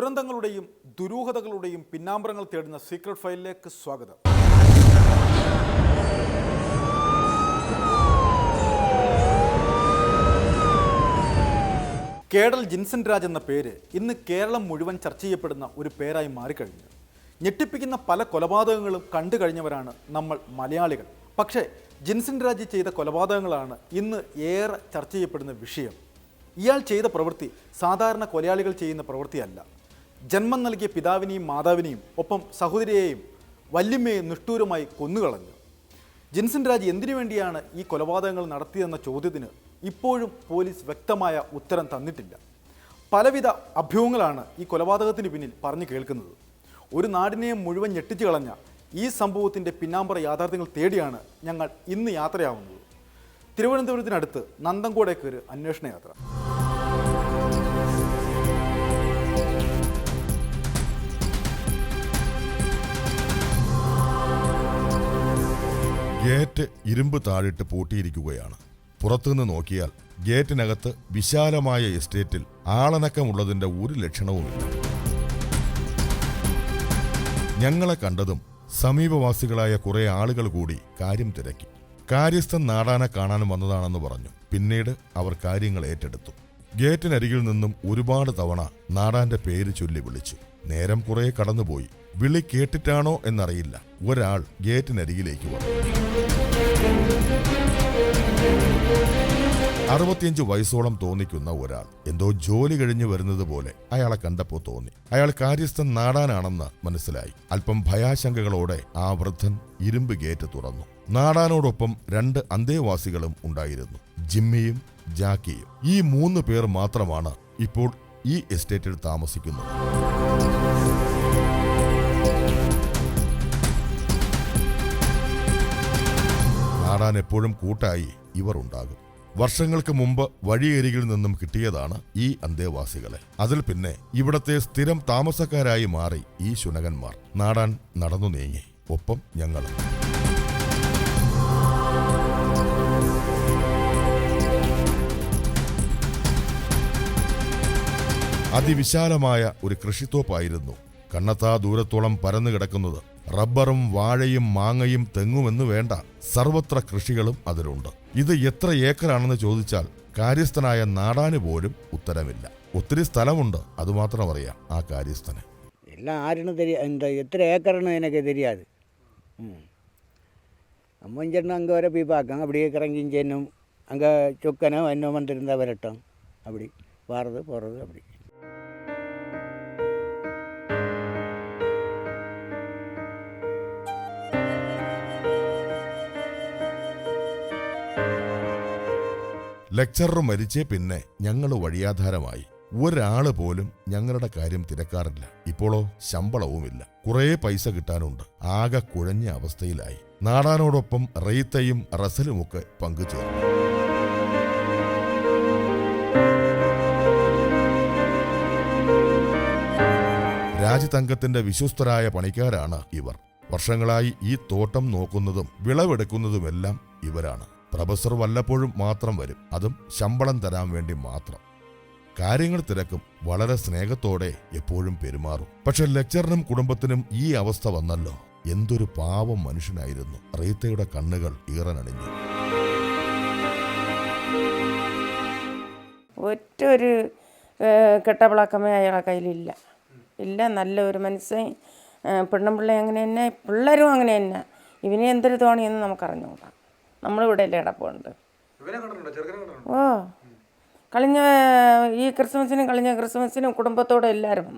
ദുരന്തങ്ങളുടെയും ദുരൂഹതകളുടെയും പിന്നാമ്പറങ്ങൾ തേടുന്ന സീക്രട്ട് ഫയലിലേക്ക് സ്വാഗതം. കേഡൽ ജിൻസൺ രാജ് എന്ന പേര് ഇന്ന് കേരളം മുഴുവൻ ചർച്ച ചെയ്യപ്പെടുന്ന ഒരു പേരായി മാറിക്കഴിഞ്ഞു. ഞെട്ടിപ്പിക്കുന്ന പല കൊലപാതകങ്ങളും കണ്ടു കഴിഞ്ഞവരാണ് നമ്മൾ മലയാളികൾ. പക്ഷേ ജിൻസൺ രാജ് ചെയ്ത കൊലപാതകങ്ങളാണ് ഇന്ന് ഏറെ ചർച്ച ചെയ്യപ്പെടുന്ന വിഷയം. ഇയാൾ ചെയ്ത പ്രവൃത്തി സാധാരണ കൊലയാളികൾ ചെയ്യുന്ന പ്രവൃത്തിയല്ല. ജന്മം നൽകിയ പിതാവിനെയും മാതാവിനെയും ഒപ്പം സഹോദരിയെയും വല്യമ്മയെയും നിഷ്ഠൂരമായി കൊന്നുകളഞ്ഞു. ജിൻസൺ രാജ് എന്തിനു വേണ്ടിയാണ് ഈ കൊലപാതകങ്ങൾ നടത്തിയതെന്ന ചോദ്യത്തിന് ഇപ്പോഴും പോലീസ് വ്യക്തമായ ഉത്തരം തന്നിട്ടില്ല. പലവിധ അഭ്യൂഹങ്ങളാണ് ഈ കൊലപാതകത്തിന് പിന്നിൽ പറഞ്ഞു കേൾക്കുന്നത്. ഒരു നാടിനെ മുഴുവൻ ഞെട്ടിച്ചു കളഞ്ഞ ഈ സംഭവത്തിൻ്റെ പിന്നാമ്പറ യാഥാർത്ഥ്യങ്ങൾ തേടിയാണ് ഞങ്ങൾ ഇന്ന് യാത്രയാവുന്നത്. തിരുവനന്തപുരത്തിനടുത്ത് നന്തൻകോടേക്ക് ഒരു അന്വേഷണ യാത്ര. ഗേറ്റ് ഇരുമ്പ് താഴിട്ട് പൂട്ടിയിരിക്കുകയാണ്. പുറത്തുനിന്ന് നോക്കിയാൽ ഗേറ്റിനകത്ത് വിശാലമായ എസ്റ്റേറ്റിൽ ആളനക്കമുള്ളതിന്റെ ഒരു ലക്ഷണവുമില്ല. ഞങ്ങളെ കണ്ടതും സമീപവാസികളായ കുറെ ആളുകൾ കൂടി കാര്യം തിരക്കി. കാര്യസ്ഥൻ നാടാനെ കാണാൻ വന്നതാണെന്ന് പറഞ്ഞു. പിന്നീട് അവർ കാര്യങ്ങൾ ഏറ്റെടുത്തു. ഗേറ്റിനരികിൽ നിന്നും ഒരുപാട് തവണ നാടാന്റെ പേര് ചൊല്ലി വിളിച്ചു. നേരം കുറെ കടന്നുപോയി. വിളി കേട്ടിട്ടാണോ എന്നറിയില്ല, ഒരാൾ ഗേറ്റിനരികിലേക്ക് വന്നു. 65 വയസ്സോളം തോന്നിക്കുന്ന ഒരാൾ. എന്തോ ജോലി കഴിഞ്ഞു വരുന്നത് പോലെ അയാളെ കണ്ടപ്പോൾ തോന്നി. അയാൾ കാര്യസ്ഥൻ നാടാനാണെന്ന് മനസ്സിലായി. അല്പം ഭയാശങ്കകളോടെ ആ വൃദ്ധൻ ഇരുമ്പ് ഗേറ്റ് തുറന്നു. നാടാനോടൊപ്പം 2 അന്തേവാസികളും ഉണ്ടായിരുന്നു, ജിമ്മിയും ജാക്കിയും. ഈ 3 പേർ മാത്രമാണ് ഇപ്പോൾ ഈ എസ്റ്റേറ്റിൽ താമസിക്കുന്നത്. നാടാൻ എപ്പോഴും കൂട്ടായി ഇവർ ഉണ്ടാകും. വർഷങ്ങൾക്ക് മുമ്പ് വഴിയരികിൽ നിന്നും കിട്ടിയതാണ് ഈ അന്തേവാസികളെ. അതിൽ പിന്നെ ഇവിടത്തെ സ്ഥിരം താമസക്കാരായി മാറി ഈ ശുനകന്മാർ. നാടാൻ നടന്നു നീങ്ങി, ഒപ്പം ഞങ്ങളും. അതിവിശാലമായ ഒരു കൃഷിത്തോപ്പായിരുന്നു കണ്ണത്താ ദൂരത്തോളം പരന്നു കിടക്കുന്നത്. റബ്ബറും വാഴയും മാങ്ങയും തെങ്ങുമെന്ന് വേണ്ട, സർവത്ര കൃഷികളും അതിലുണ്ട്. ഇത് എത്ര ഏക്കറാണെന്ന് ചോദിച്ചാൽ കാര്യസ്ഥനായ നാടാന് പോലും ഉത്തരമില്ല. ഒത്തിരി സ്ഥലമുണ്ട്, അതുമാത്രം അറിയാം ആ കാര്യസ്ഥന്. எல்லாம் ஆறுன்னு தெரியும். இந்த எத்தனை ஏக்கர்னு எனக்கு தெரியாது. அம்மன் சென்னு அங்கே வர போய் பார்க்காங்க. அப்படியே கிறங்கியும் சென்னும் அங்கே சொக்கனோ இன்னும் வந்திருந்தால் வரட்டும். அப்படி வாரது போகிறது அப்படி. ലെക്ചറർ മരിച്ചേ പിന്നെ ഞങ്ങൾ വഴിയാധാരമായി. ഒരാള് പോലും ഞങ്ങളുടെ കാര്യം തിരക്കാറില്ല. ഇപ്പോഴോ ശമ്പളവുമില്ല, കുറേ പൈസ കിട്ടാനുണ്ട്. ആകെ കുഴഞ്ഞ അവസ്ഥയിലായി. നാടാനോടൊപ്പം റെയ്ത്തയും റസലുമൊക്കെ പങ്കുചേർന്നു. രാജതങ്കത്തിന്റെ വിശ്വസ്തരായ പണിക്കാരാണ് ഇവർ. വർഷങ്ങളായി ഈ തോട്ടം നോക്കുന്നതും വിളവെടുക്കുന്നതുമെല്ലാം ഇവരാണ്. പ്രൊഫസർ വല്ലപ്പോഴും മാത്രം വരും, അതും ശമ്പളം തരാൻ വേണ്ടി മാത്രം. കാര്യങ്ങൾ തിരക്കും, വളരെ സ്നേഹത്തോടെ എപ്പോഴും പെരുമാറും. പക്ഷെ ലെക്ചറിനും കുടുംബത്തിനും ഈ അവസ്ഥ വന്നല്ലോ. എന്തൊരു പാവം മനുഷ്യനായിരുന്നു. റീത്തയുടെ കണ്ണുകൾ ഈറനണിഞ്ഞു. ഒറ്റൊരു കെട്ടവിളക്കമേ അയാളെ കയ്യിലില്ല. ഇല്ല, നല്ലൊരു മനുഷ്യൻ. പെണ്ണുപിള്ളേ അങ്ങനെ തന്നെ, പിള്ളേരും അങ്ങനെ തന്നെ. ഇവനെ എന്തൊരു തോണിയെന്ന് നമുക്കറിഞ്ഞുകൂടാ. നമ്മളിവിടെ അല്ലേ കിടപ്പുണ്ട്. ഓ, കഴിഞ്ഞ കഴിഞ്ഞ ക്രിസ്മസിനും കുടുംബത്തോടെ എല്ലാവരും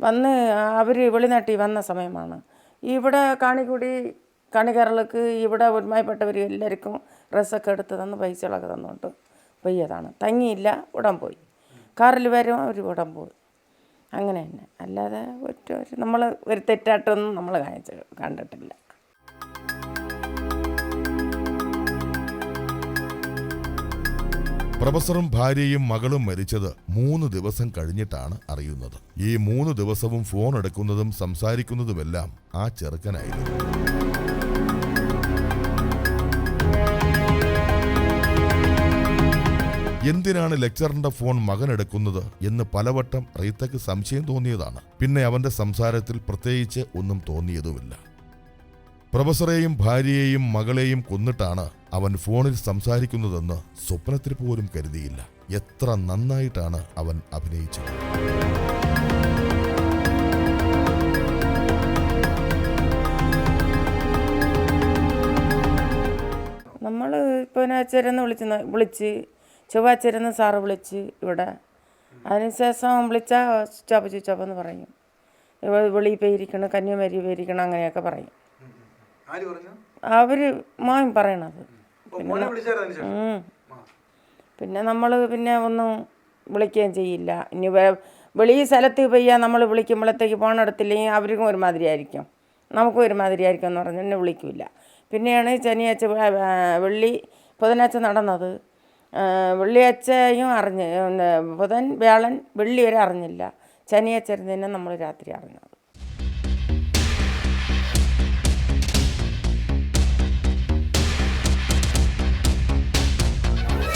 വന്ന് അവർ വെളിനാട്ടിൽ വന്ന സമയമാണ്. ഇവിടെ കാണിക്കാറുകൾക്ക് ഇവിടെ ഒരുമായിപ്പെട്ടവർ എല്ലാവർക്കും ഡ്രസ്സൊക്കെ എടുത്ത് തന്ന് പൈസകളൊക്കെ തന്നുകൊണ്ട് പോയതാണ്. തങ്ങിയില്ല, ഉടൻ പോയി. കാറിൽ വരും, അവർ ഉടൻ പോയി. അങ്ങനെ തന്നെ. അല്ലാതെ നമ്മൾ ഒരു തെറ്റായിട്ടൊന്നും നമ്മൾ കണ്ടിട്ടില്ല. പ്രൊഫസറും ഭാര്യയും മകളും മരിച്ചത് 3 ദിവസം കഴിഞ്ഞിട്ടാണ് അറിയുന്നത്. ഈ 3 ദിവസവും ഫോൺ എടുക്കുന്നതും സംസാരിക്കുന്നതുമെല്ലാം ആ ചെറുക്കനായിരുന്നു. എന്തിനാണ് ലെക്ചറിന്റെ ഫോൺ മകൻ എടുക്കുന്നത് എന്ന് പലവട്ടം റീത്തയ്ക്ക് സംശയം തോന്നിയതാണ്. പിന്നെ അവന്റെ സംസാരത്തിൽ പ്രത്യേകിച്ച് ഒന്നും തോന്നിയതുമില്ല. പ്രൊഫസറെയും ഭാര്യയെയും മകളെയും കൊന്നിട്ടാണ് അവൻ ഫോണിൽ സംസാരിക്കുന്നതെന്ന് സ്വപ്നത്തിൽ പോലും കരുതിയില്ല. എത്ര നന്നായിട്ടാണ് അവൻ അഭിനയിച്ചത്. നമ്മൾ ഇപ്പോൾ അച്ചരെന്ന് വിളിച്ച് ചൊവ്വാച്ചരെന്ന് സാറ് വിളിച്ച് ഇവിടെ. അതിനുശേഷം വിളിച്ചാൽ സ്വിച്ച് ഓഫ് എന്ന് പറയും. വെളിയിൽ പോയിരിക്കണം, കന്യാകുമാരി പോയിരിക്കണം, അങ്ങനെയൊക്കെ പറയും. അവർ മാം പറയണത്. പിന്നെ നമ്മൾ പിന്നെ ഒന്നും വിളിക്കുകയും ചെയ്യില്ല. ഇനി വെളി സ്ഥലത്ത് പോയാൽ നമ്മൾ വിളിക്കുമ്പോഴത്തേക്ക് ഫോണെടുത്തില്ലെങ്കിൽ അവർക്കും ഒരുമാതിരി ആയിരിക്കും, നമുക്കും ഒരുമാതിരി ആയിരിക്കും എന്ന് പറഞ്ഞ് എന്നെ വിളിക്കില്ല. പിന്നെയാണ് ശനിയാഴ്ച ബുധനാഴ്ച നടന്നത്. വെള്ളിയാഴ്ചയും ബുധൻ വ്യാഴൻ വെള്ളി വരെ അറിഞ്ഞില്ല. ശനിയാഴ്ച തന്നെ നമ്മൾ രാത്രി അറിഞ്ഞത്.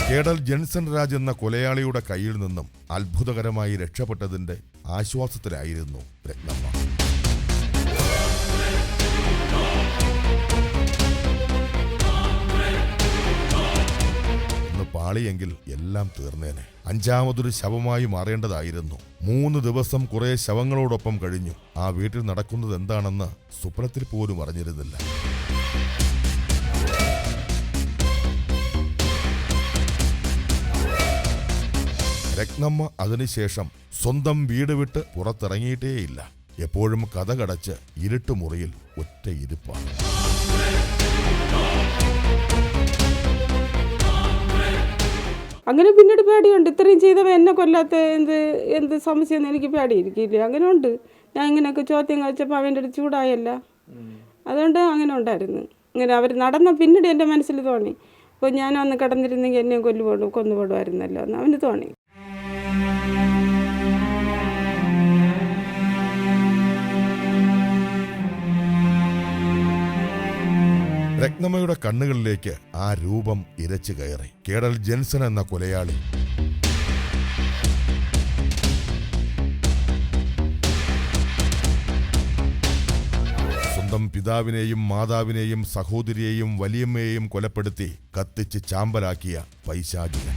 കേഡൽ ജെൻസൺ രാജ് എന്ന കൊലയാളിയുടെ കയ്യിൽ നിന്നും അത്ഭുതകരമായി രക്ഷപ്പെട്ടതിന്റെ ആശ്വാസത്തിലായിരുന്നു രത്നമ്മ. ഒന്ന് പാളിയെങ്കിൽ എല്ലാം തീർന്നേനെ. അഞ്ചാമതൊരു ശവമായി മാറേണ്ടതായിരുന്നു. 3 ദിവസം കുറെ ശവങ്ങളോടൊപ്പം കഴിഞ്ഞു. ആ വീട്ടിൽ നടക്കുന്നത് എന്താണെന്ന് സ്വപ്നത്തിൽ പോലും അറിഞ്ഞിരുന്നില്ല. രത്നമ്മ അതിനുശേഷം സ്വന്തം വീട് വിട്ട് പുറത്തിറങ്ങിയിട്ടേയില്ല. എപ്പോഴും കതകടച്ച് ഇരുട്ടുമുറിയിൽ ഒറ്റ ഇരിപ്പാണ്. അങ്ങനെ പിന്നീട് പേടിയുണ്ട്. ഇത്രയും ചെയ്തവ എന്നെ കൊല്ലാത്ത എന്ത് സംശയം എനിക്ക് പേടിയിരിക്കില്ല. അങ്ങനെ ഉണ്ട്. ഞാൻ ഇങ്ങനെയൊക്കെ ചോദ്യം കഴിച്ചപ്പോൾ അവൻ്റെ അടുത്ത് ചൂടായല്ല. അതുകൊണ്ട് അങ്ങനെ ഉണ്ടായിരുന്നു. ഇങ്ങനെ അവർ നടന്ന പിന്നീട് എൻ്റെ മനസ്സിൽ തോന്നി, അപ്പോൾ ഞാനൊന്ന് കിടന്നിരുന്നെങ്കിൽ എന്നെ കൊന്നുപോടുമായിരുന്നല്ലോ എന്ന് അവന് തോന്നി. രത്നമ്മയുടെ കണ്ണുകളിലേക്ക് ആ രൂപം ഇരച്ചു കയറി. കേഡൽ ജെൻസൺ എന്ന കൊലയാളി. സ്വന്തം പിതാവിനെയും മാതാവിനെയും സഹോദരിയെയും വലിയമ്മയെയും കൊലപ്പെടുത്തി കത്തിച്ച് ചാമ്പലാക്കിയ പൈശാചികൻ.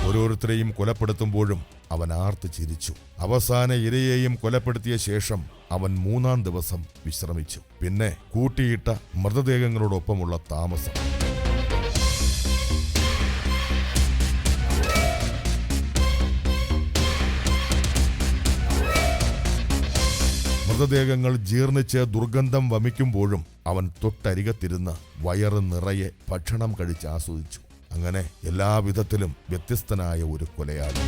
ഓരോരുത്തരെയും കൊലപ്പെടുത്തുമ്പോഴും അവൻ ആർത്ത് ചിരിച്ചു. അവസാന ഇരയെയും കൊലപ്പെടുത്തിയ ശേഷം അവൻ 3-ാം ദിവസം വിശ്രമിച്ചു. പിന്നെ കൂട്ടിയിട്ട മൃതദേഹങ്ങളോടൊപ്പമുള്ള താമസം. മൃതദേഹങ്ങൾ ജീർണിച്ച് ദുർഗന്ധം വമിക്കുമ്പോഴും അവൻ തൊട്ടരികത്തിരുന്ന് വയറ് നിറയെ ഭക്ഷണം കഴിച്ച് ആസ്വദിച്ചു. അങ്ങനെ എല്ലാവിധത്തിലും വ്യത്യസ്തനായ ഒരു കൊലയാളി.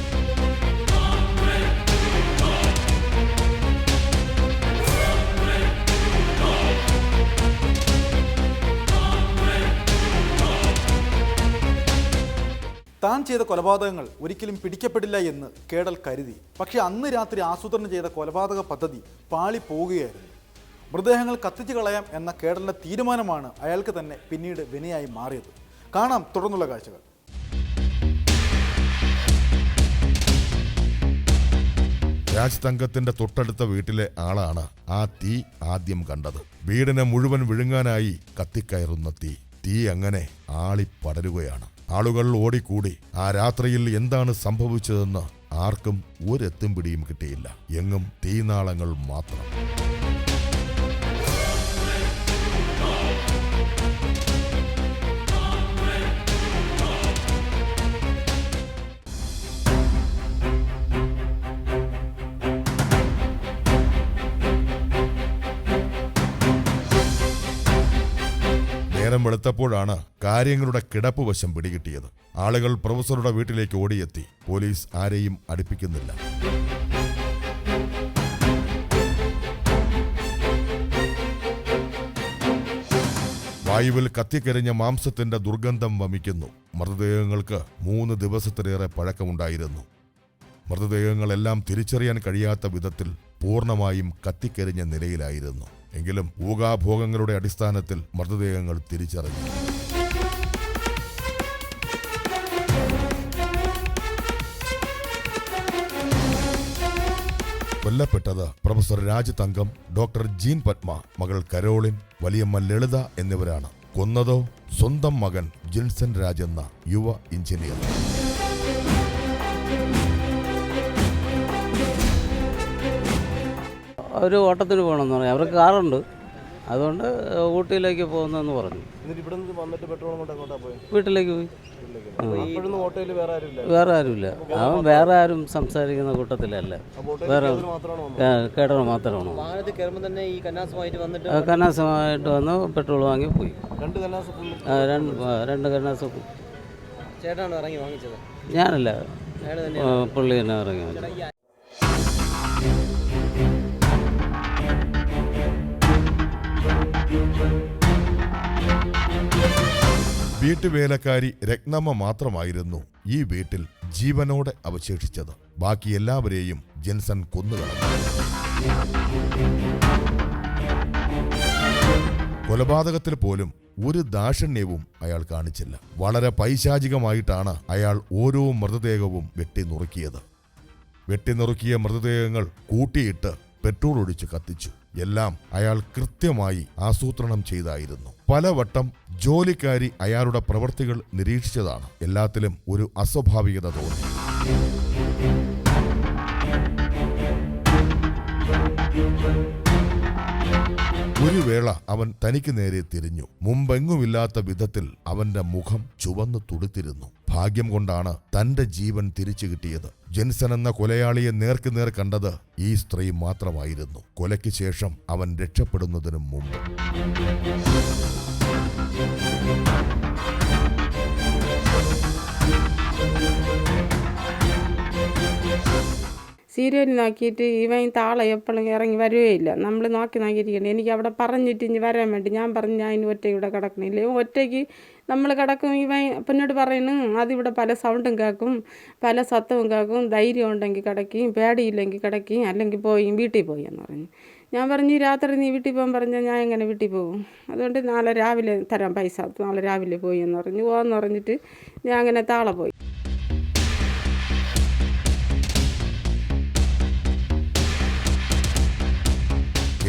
താൻ ചെയ്ത കൊലപാതകങ്ങൾ ഒരിക്കലും പിടിക്കപ്പെടില്ല എന്ന് കേഡൽ കരുതി. പക്ഷേ അന്ന് രാത്രി ആസൂത്രണം ചെയ്ത കൊലപാതക പദ്ധതി പാളിപ്പോവുകയായിരുന്നു. മൃതദേഹങ്ങൾ കത്തിച്ചു കളയാം എന്ന കേഡലിൻ്റെ തീരുമാനമാണ് അയാൾക്ക് തന്നെ പിന്നീട് വിനയായി മാറിയത്. കാണാം തുടർന്നുള്ള കാഴ്ചകൾ. രാജ് തങ്കത്തിന്റെ തൊട്ടടുത്ത വീട്ടിലെ ആളാണ് ആ തീ ആദ്യം കണ്ടത്. വീടിനെ മുഴുവൻ വിഴുങ്ങാനായി കത്തിക്കയറുന്ന തീ അങ്ങനെ ആളിപ്പടരുകയാണ്. ആളുകൾ ഓടിക്കൂടി. ആ രാത്രിയിൽ എന്താണ് സംഭവിച്ചതെന്ന് ആർക്കും ഒരെത്തും പിടിയും കിട്ടിയില്ല. എങ്ങും തീനാളങ്ങൾ മാത്രം. നേരം വെളുത്തപ്പോഴാണ് കാര്യങ്ങളുടെ കിടപ്പ് വശം പിടികിട്ടിയത്. ആളുകൾ പ്രൊഫസറുടെ വീട്ടിലേക്ക് ഓടിയെത്തി. പോലീസ് ആരെയും അടുപ്പിക്കുന്നില്ല. വായുവിൽ കത്തിക്കരിഞ്ഞ മാംസത്തിന്റെ ദുർഗന്ധം വമിക്കുന്നു. മൃതദേഹങ്ങൾക്ക് 3 ദിവസത്തിലേറെ പഴക്കമുണ്ടായിരുന്നു. മൃതദേഹങ്ങളെല്ലാം തിരിച്ചറിയാൻ കഴിയാത്ത വിധത്തിൽ പൂർണ്ണമായും കത്തിക്കരിഞ്ഞ നിലയിലായിരുന്നു. എങ്കിലും ഊഹാഭോഗങ്ങളുടെ അടിസ്ഥാനത്തിൽ മൃതദേഹങ്ങൾ തിരിച്ചറിഞ്ഞു. കൊല്ലപ്പെട്ടത് പ്രൊഫസർ രാജതങ്കം, ഡോക്ടർ ജീൻ പത്മ, മകൾ കരോളിൻ, വലിയമ്മ ലളിത എന്നിവരാണ്. കൊന്നതോ സ്വന്തം മകൻ ജിൻസൺ രാജ് എന്ന യുവ എഞ്ചിനീയർ. അവർ ഓട്ടത്തിന് പോകണമെന്ന് പറഞ്ഞു. അവർക്ക് കാറുണ്ട്, അതുകൊണ്ട് ഊട്ടിയിലേക്ക് പോകുന്നെന്ന് പറഞ്ഞു. വീട്ടിലേക്ക് പോയി. വേറെ ആരുമില്ല. അവൻ വേറെ ആരും സംസാരിക്കുന്ന കൂട്ടത്തിലല്ല. വേറെ കേട്ടവ മാത്രമാണ്. കന്നാസമായിട്ട് വന്ന് പെട്രോൾ വാങ്ങി പോയി. രണ്ട് കന്നാസ്. ഞാനല്ല, പുള്ളി തന്നെ ഇറങ്ങി വാങ്ങിച്ചത്. വീട്ടുവേലക്കാരി രത്നമ്മ മാത്രമായിരുന്നു ഈ വീട്ടിൽ ജീവനോടെ അവശേഷിച്ചത്. ബാക്കി എല്ലാവരെയും ജിൻസൺ കൊന്നുകളഞ്ഞു. കൊലപാതകത്തിൽ പോലും ഒരു ദാക്ഷിണ്യവും അയാൾ കാണിച്ചില്ല. വളരെ പൈശാചികമായിട്ടാണ് അയാൾ ഓരോ മൃതദേഹവും വെട്ടിനുറുക്കിയത്. വെട്ടിനുറുക്കിയ മൃതദേഹങ്ങൾ കൂട്ടിയിട്ട് പെട്രോൾ ഒഴിച്ച് കത്തിച്ചു. എല്ലാം അയാൾ കൃത്യമായി ആസൂത്രണം ചെയ്തായിരുന്നു. പലവട്ടം ജോലിക്കാരി അയാളുടെ പ്രവൃത്തികൾ നിരീക്ഷിച്ചതാണ്. എല്ലാത്തിലും ഒരു അസ്വാഭാവികത തോന്നി. ഒരു വേള അവൻ തനിക്ക് നേരെ തിരിഞ്ഞു. മുമ്പെങ്ങുമില്ലാത്ത വിധത്തിൽ അവന്റെ മുഖം ചുവന്നു തുടുത്തിരുന്നു. ഭാഗ്യം കൊണ്ടാണ് തന്റെ ജീവൻ തിരിച്ചു കിട്ടിയത്. ജിൻസൺ എന്ന കൊലയാളിയെ നേർക്കുനേർ കണ്ടത് ഈ സ്ത്രീ മാത്രമായിരുന്നു. കൊലയ്ക്ക് ശേഷം അവൻ രക്ഷപ്പെടുന്നതിനും മുമ്പ്. സീരിയൽ നോക്കിയിട്ട് ഇവൻ താളെ എപ്പോഴും ഇറങ്ങി വരുകയില്ല. നമ്മൾ നോക്കിയിരിക്കണം. എനിക്ക് അവിടെ പറഞ്ഞിട്ട് ഇനി വരാൻ വേണ്ടി ഞാൻ പറഞ്ഞു, ഞാൻ ഇനി ഒറ്റ ഇവിടെ കിടക്കണില്ല. ഒറ്റയ്ക്ക് നമ്മൾ കിടക്കും. ഇവൻ പിന്നീട് പറയുന്നു, അതിവിടെ പല സൗണ്ടും കേൾക്കും, പല സത്തവും കേൾക്കും, ധൈര്യം ഉണ്ടെങ്കിൽ കിടക്കുകയും പേടിയില്ലെങ്കിൽ കിടക്കുകയും, അല്ലെങ്കിൽ പോയി വീട്ടിൽ പോയി എന്ന് പറഞ്ഞു. ഞാൻ പറഞ്ഞു, രാത്രി നീ വീട്ടിൽ പോകാൻ പറഞ്ഞാൽ ഞാൻ എങ്ങനെ വീട്ടിൽ പോകും? അതുകൊണ്ട് നാളെ രാവിലെ തരാം പൈസ, നാളെ രാവിലെ പോയി എന്ന് പറഞ്ഞു. പോകാമെന്ന് പറഞ്ഞിട്ട് ഞാൻ അങ്ങനെ താളെ പോയി.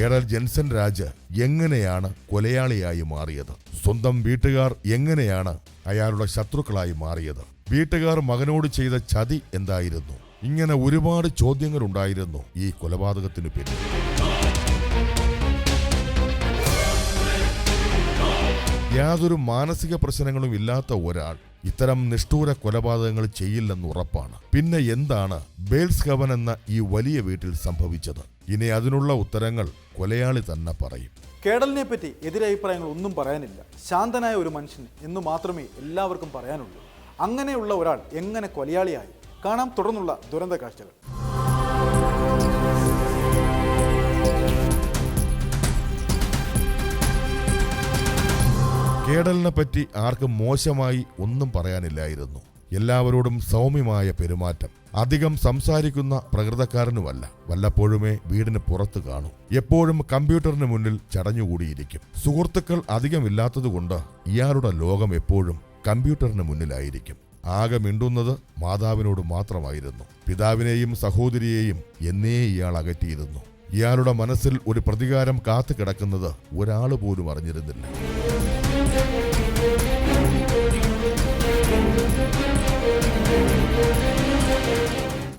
കേരള ജിൻസൺ രാജ് എങ്ങനെയാണ് കൊലയാളിയായി മാറിയത്? സ്വന്തം വീട്ടുകാർ എങ്ങനെയാണ് അയാളുടെ ശത്രുക്കളായി മാറിയത്? വീട്ടുകാർ മകനോട് ചെയ്ത ചതി എന്തായിരുന്നു? ഇങ്ങനെ ഒരുപാട് ചോദ്യങ്ങൾ ഉണ്ടായിരുന്നു ഈ കൊലപാതകത്തിനു പിന്നിൽ. യാതൊരു മാനസിക പ്രശ്നങ്ങളും ഇല്ലാത്ത ഒരാൾ ഇത്തരം നിഷ്ഠൂര കൊലപാതകങ്ങൾ ചെയ്യില്ലെന്ന് ഉറപ്പാണ്. പിന്നെ എന്താണ് ബേൽസ് ഹെവൻ എന്ന ഈ വലിയ വീട്ടിൽ സംഭവിച്ചത്? ഇനി അതിനുള്ള ഉത്തരങ്ങൾ കൊലയാളി തന്നെ പറയും. കേടലിനെ പറ്റി എതിരഭിപ്രായങ്ങൾ ഒന്നും പറയാനില്ല. ശാന്തനായ ഒരു മനുഷ്യൻ എന്ന് മാത്രമേ എല്ലാവർക്കും പറയാനുള്ളൂ. അങ്ങനെയുള്ള ഒരാൾ എങ്ങനെ കൊലയാളിയായി? കാണാം തുടർന്നുള്ള ദുരന്ത കാഴ്ചകൾ. കേടലിനെ പറ്റി ആർക്കും മോശമായി ഒന്നും പറയാനില്ലായിരുന്നു. എല്ലാവരോടും സൗമ്യമായ പെരുമാറ്റം. അധികം സംസാരിക്കുന്ന പ്രകൃതക്കാരനുമല്ല. വല്ലപ്പോഴുമേ വീടിന് പുറത്ത് കാണൂ. എപ്പോഴും കമ്പ്യൂട്ടറിന് മുന്നിൽ ചടഞ്ഞുകൂടിയിരിക്കും. സുഹൃത്തുക്കൾ അധികമില്ലാത്തതുകൊണ്ട് ഇയാളുടെ ലോകം എപ്പോഴും കമ്പ്യൂട്ടറിന് മുന്നിലായിരിക്കും. ആകെ മിണ്ടുന്നത് മാതാവിനോട് മാത്രമായിരുന്നു. പിതാവിനെയും സഹോദരിയെയും എന്നേ ഇയാൾ അകറ്റിയിരുന്നു. ഇയാളുടെ മനസ്സിൽ ഒരു പ്രതികാരം കാത്തു കിടക്കുന്നത് ഒരാൾ പോലും അറിഞ്ഞിരുന്നില്ല.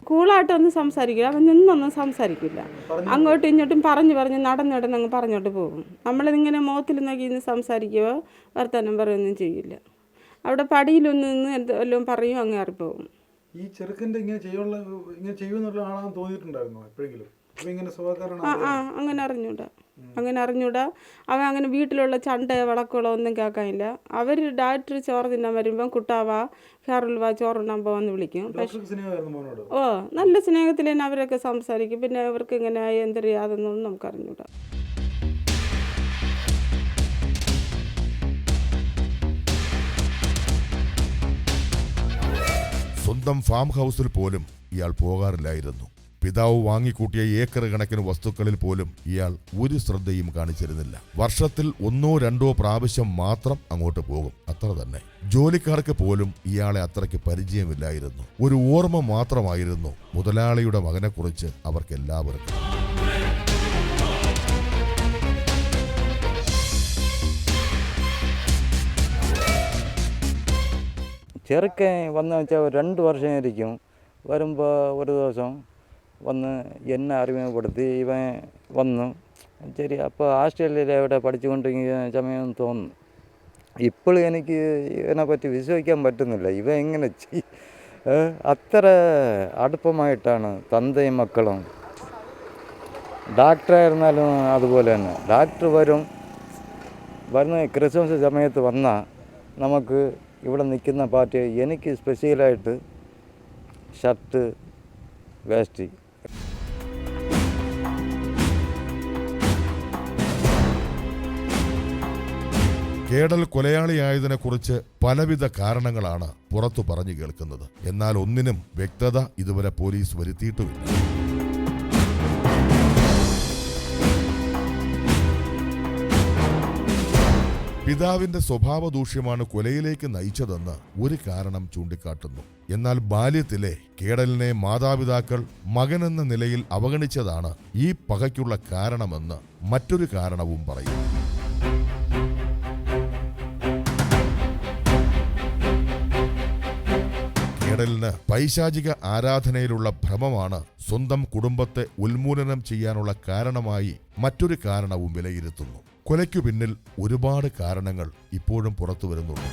കൂളായിട്ടൊന്നും സംസാരിക്കില്ല. അവൻ നിന്നൊന്നും സംസാരിക്കില്ല. അങ്ങോട്ടും ഇങ്ങോട്ടും പറഞ്ഞ് നടന്നിടന്നങ്ങ് പറഞ്ഞോട്ട് പോകും. നമ്മളിങ്ങനെ മുഖത്തിൽ നോക്കി ഇന്ന് സംസാരിക്കുകയോ വർത്തമാനം പറയുകയൊന്നും ചെയ്യില്ല. അവിടെ പടിയിലൊന്ന് നിന്ന് എന്തെല്ലാം പറയും, അങ്ങ് ഇറങ്ങിപ്പോകും. ഈ ചെറുക്കൻ്റെ ഇങ്ങനെ ചെയ്യുമെന്നുള്ള ആളാണെന്ന് തോന്നിയിട്ടുണ്ടായിരുന്നോ എപ്പോഴെങ്കിലും? അങ്ങനെ അറിഞ്ഞൂടാ. അവൻ അങ്ങനെ വീട്ടിലുള്ള ചണ്ടയോ വടക്കുകളോ ഒന്നും കേൾക്കാനില്ല. അവർ ഡയറക്ടർ ചോറ് തിന്നാൻ വരുമ്പം കുട്ടാവാ ഹെറുൽവാ ചോറുണ്ടാൻ പോവാന്ന് വിളിക്കും. ഓ, നല്ല സ്നേഹത്തിൽ തന്നെ അവരൊക്കെ സംസാരിക്കും. പിന്നെ അവർക്ക് ഇങ്ങനെ എന്തറിയാതെന്നൊന്നും നമുക്ക് അറിഞ്ഞൂടാ. സ്വന്തം ഫാം ഹൗസിൽ പോലും ഇയാൾ പോകാറില്ലായിരുന്നു. പിതാവ് വാങ്ങിക്കൂട്ടിയ ഏക്കർ കണക്കിന് വസ്തുക്കളിൽ പോലും ഇയാൾ ഒരു ശ്രദ്ധയും കാണിച്ചിരുന്നില്ല. വർഷത്തിൽ 1-2 പ്രാവശ്യം മാത്രം അങ്ങോട്ട് പോകും, അത്ര തന്നെ. ജോലിക്കാർക്ക് പോലും ഇയാളെ അത്രയ്ക്ക് പരിചയമില്ലായിരുന്നു. ഒരു ഓർമ്മ മാത്രമായിരുന്നു മുതലാളിയുടെ മകനെക്കുറിച്ച് അവർക്കെല്ലാവർക്കും. ചെറുക്കൻ വന്നു വെച്ചാൽ 2 വർഷം ഇരിക്കും. വരുമ്പോൾ ഒരു ദിവസം വന്ന് എന്നെ അറിമുഖപ്പെടുത്തി. ഇവൻ വന്നു. ശരി, അപ്പോൾ ആസ്ട്രേലിയയിൽ എവിടെ പഠിച്ചുകൊണ്ടിരിക്കുന്ന സമയം തോന്നുന്നു. ഇപ്പോഴും എനിക്ക് ഇതിനെപ്പറ്റി വിശ്വസിക്കാൻ പറ്റുന്നില്ല. ഇവൻ എങ്ങനെ അത്ര അടുപ്പമായിട്ടാണ് തന്തയും മക്കളും. ഡാക്ടറായിരുന്നാലും അതുപോലെ തന്നെ. ഡാക്ടർ വരുന്ന ക്രിസ്മസ് സമയത്ത് വന്നാൽ നമുക്ക് ഇവിടെ നിൽക്കുന്ന പാർട്ടി എനിക്ക് സ്പെഷ്യലായിട്ട് ഷർട്ട്, വേസ്റ്റ്. കേടൽ കൊലയാളിയായതിനെക്കുറിച്ച് പലവിധ കാരണങ്ങളാണ് പുറത്തു പറഞ്ഞു കേൾക്കുന്നത്. എന്നാൽ ഒന്നിനും വ്യക്തത ഇതുവരെ പോലീസ് വരുത്തിയിട്ടുമില്ല. പിതാവിന്റെ സ്വഭാവ ദൂഷ്യമാണ് കൊലയിലേക്ക് നയിച്ചതെന്ന് ഒരു കാരണം ചൂണ്ടിക്കാട്ടുന്നു. എന്നാൽ ബാല്യത്തിലെ കേടലിനെ മാതാപിതാക്കൾ മകനെന്ന നിലയിൽ അവഗണിച്ചതാണ് ഈ പകയ്ക്കുള്ള കാരണമെന്ന് മറ്റൊരു കാരണവും പറയും. കേടലിന് പൈശാചിക ആരാധനയിലുള്ള ഭ്രമമാണ് സ്വന്തം കുടുംബത്തെ ഉന്മൂലനം ചെയ്യാനുള്ള കാരണമായി മറ്റൊരു കാരണവും വിലയിരുത്തുന്നു. കൊലയ്ക്കു പിന്നിൽ ഒരുപാട് കാരണങ്ങൾ ഇപ്പോഴും പുറത്തു വരുന്നുണ്ട്.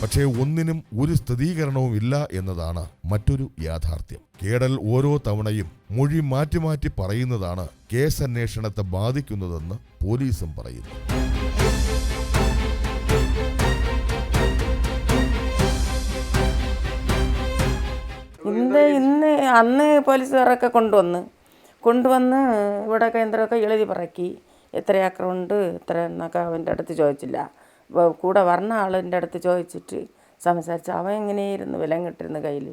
പക്ഷേ ഒന്നിനും ഒരു സ്ഥിരീകരണവും ഇല്ല എന്നതാണ് മറ്റൊരു യാഥാർത്ഥ്യം. കേടൽ ഓരോ തവണയും മൊഴി മാറ്റി മാറ്റി പറയുന്നതാണ് കേസന്വേഷണത്തെ ബാധിക്കുന്നതെന്ന് പോലീസും പറയുന്നു. അന്ന് പോലീസുകാരൊക്കെ കൊണ്ടുവന്ന് ഇവിടെ കേന്ദ്രമൊക്കെ എഴുതി പറക്കി എത്ര ഏക്കറുണ്ട് എത്ര എന്നൊക്കെ അവൻ്റെ അടുത്ത് ചോദിച്ചില്ല. കൂടെ പറഞ്ഞ ആളിൻ്റെ അടുത്ത് ചോദിച്ചിട്ട് സംസാരിച്ച് അവൻ എങ്ങനെയായിരുന്നു വിലം കിട്ടിരുന്ന കയ്യിൽ.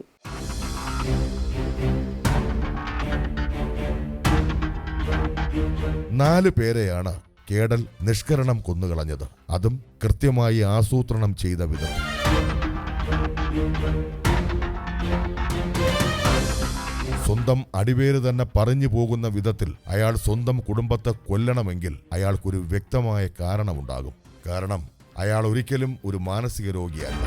നാല് പേരെയാണ് കേടൽ നിഷ്കരണം കൊന്നുകളഞ്ഞത്. അതും കൃത്യമായി ആസൂത്രണം ചെയ്ത വിധം. സ്വന്തം അടിവേര് തന്നെ പറഞ്ഞു പോകുന്ന വിധത്തിൽ അയാൾ സ്വന്തം കുടുംബത്തെ കൊല്ലണമെങ്കിൽ അയാൾക്കൊരു വ്യക്തമായ കാരണമുണ്ടാകും. കാരണം അയാൾ ഒരിക്കലും ഒരു മാനസിക രോഗിയല്ല.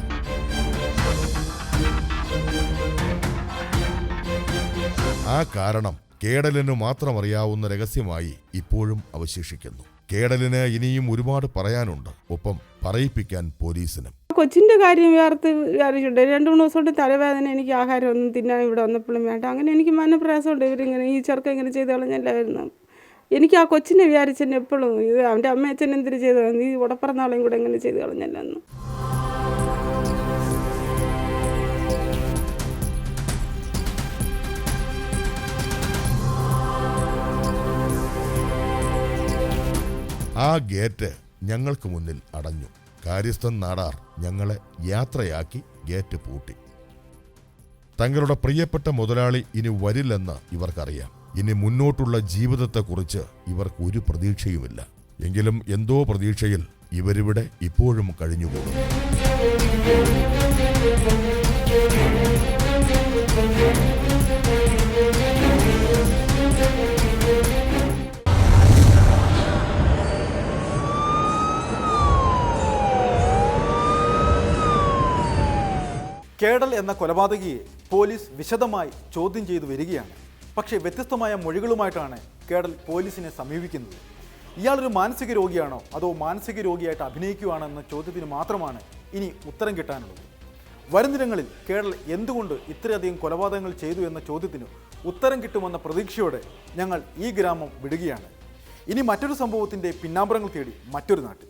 ആ കാരണം കേടലിനു മാത്രം അറിയാവുന്ന രഹസ്യമായി ഇപ്പോഴും അവശേഷിക്കുന്നു. കേടലിന് ഇനിയും ഒരുപാട് പറയാനുണ്ട്, ഒപ്പം പറയിപ്പിക്കാൻ പോലീസിനും. കൊച്ചിൻ്റെ കാര്യം വിചാരിച്ചിട്ടുണ്ട്. 2-3 ദിവസം കൊണ്ട് തലവേദന, എനിക്ക് ആഹാരമൊന്നും തിന്നാൻ ഇവിടെ വന്നപ്പോഴും വേണ്ട. അങ്ങനെ എനിക്ക് മനപ്രയാസമുണ്ട്. ഇവരിങ്ങനെ ഈ ചെറുക്കം ഇങ്ങനെ ചെയ്ത് കളഞ്ഞല്ലായിരുന്നു. എനിക്ക് ആ കൊച്ചിനെ വിചാരിച്ചെന്നെ എപ്പോഴും ഇത് അവൻ്റെ അമ്മ അച്ഛൻ എന്തിനു ചെയ്തു, നീ ഉടപ്പറന്നാളെയും കൂടെ എങ്ങനെ ചെയ്ത് കളഞ്ഞല്ലെന്ന്. ആ ഗേറ്റ് ഞങ്ങൾക്ക് മുന്നിൽ അടഞ്ഞു. കാര്യസ്ഥൻ നാടാർ ഞങ്ങളെ യാത്രയാക്കി ഗേറ്റ് പൂട്ടി. തങ്ങളുടെ പ്രിയപ്പെട്ട മുതലാളി ഇനി വരില്ലെന്ന് ഇവർക്കറിയാം. ഇനി മുന്നോട്ടുള്ള ജീവിതത്തെക്കുറിച്ച് ഇവർക്ക് ഒരു പ്രതീക്ഷയുമില്ല. എങ്കിലും എന്തോ പ്രതീക്ഷയിൽ ഇവരിവിടെ ഇപ്പോഴും കഴിഞ്ഞുപോകും. കേടൽ എന്ന കൊലപാതകിയെ പോലീസ് വിശദമായി ചോദ്യം ചെയ്തു വരികയാണ്. പക്ഷേ വ്യത്യസ്തമായ മൊഴികളുമായിട്ടാണ് കേടൽ പോലീസിനെ സമീപിക്കുന്നത്. ഇയാളൊരു മാനസിക രോഗിയാണോ അതോ മാനസിക രോഗിയായിട്ട് അഭിനയിക്കുകയാണോ എന്ന ചോദ്യത്തിന് മാത്രമാണ് ഇനി ഉത്തരം കിട്ടാനുള്ളത്. വരും ദിനങ്ങളിൽ കേടൽ എന്തുകൊണ്ട് ഇത്രയധികം കൊലപാതകങ്ങൾ ചെയ്തു എന്ന ചോദ്യത്തിന് ഉത്തരം കിട്ടുമെന്ന പ്രതീക്ഷയോടെ ഞങ്ങൾ ഈ ഗ്രാമം വിടുകയാണ്. ഇനി മറ്റൊരു സംഭവത്തിൻ്റെ പിന്നാമ്പുറങ്ങൾ തേടി മറ്റൊരു നാട്ടിൽ.